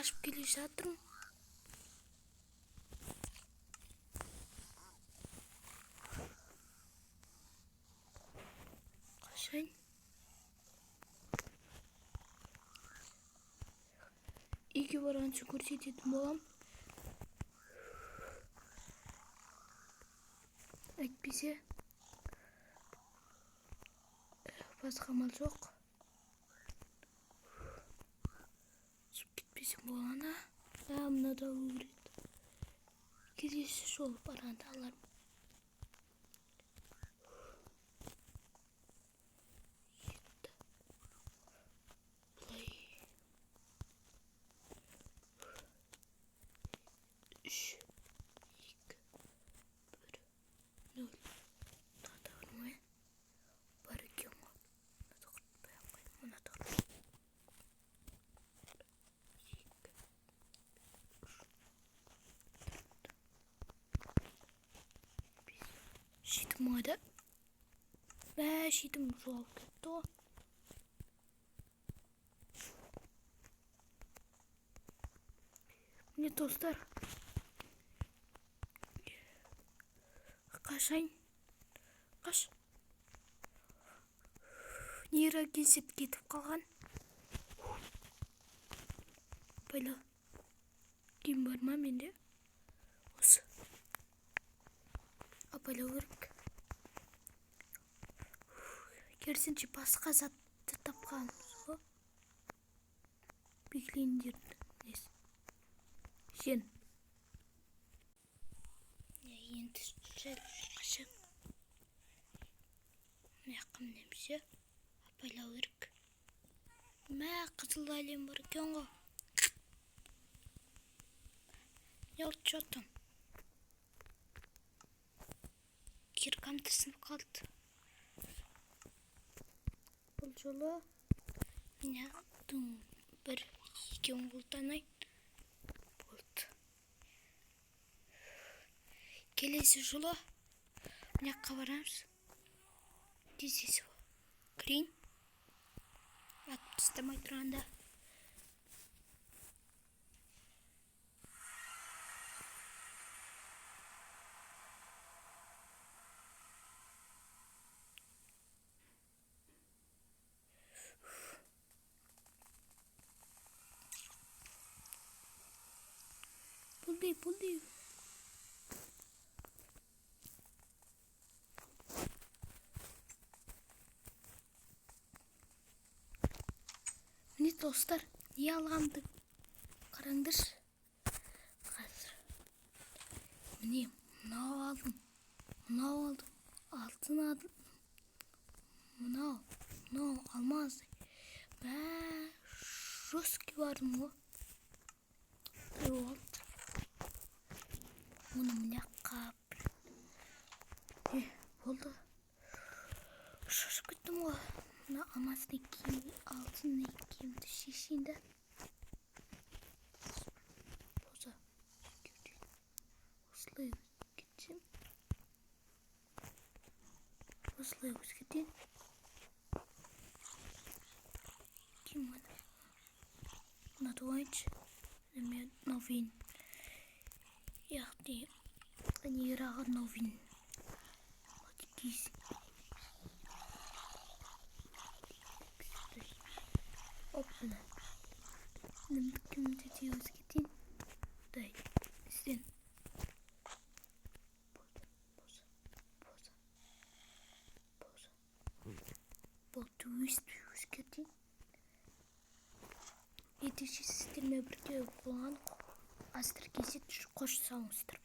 қашып келе жатырмын. Қашайын. Үйге барғанша көрсететін болам. Әйтпесе басқа амал жоқ. Түсіп кетпесем болғаны. Мына да өреді. Келесі жолы барғанда алармын. Шитім ойда. Шитім жоғалып кетті ғой. Міне достар. Қашайын. Қаш. Нейрогенсет кетіп қалған. Байлы. Кем бар ма менде? Осы. Апайлау керек. Керісінше басқа затты тапқанбыз ғой. Беглендерді. Несі? Жен. Енді жел қашып. Мына немсе апайлау керек. Қызыл әлем бар екен ғой. Не oldu жатам? Киркам тісініп қалды. Бұл жолы міне бір екеуін қолданайын. Болды. Келесі жолы мына жаққа барамыз. Тезесі кірейін. Атып тастамай тұрғанда. Бұлдай. Міне достар, не алғанды қараңдаршы. Қазір. Міне, мынау алдым. Алтын алдым. Мынау алмаз. Жесткий бардым ғой. Болды. Оны мына қап. Болды. Шошып кеттім ғой. Мына алмазды алтын екеуімді шешейін да. Осылай кетсем. Осылай өзгеден. Кем оны? Мына дуайыншы. Мен новин. Яғни нейрағы новин. Кейсін. Опына. Кімді де өзгеден. Дай. Сен. Болды өзгеден. Етеші сіздермен бірге болған астыр кезет қош салыңыздар.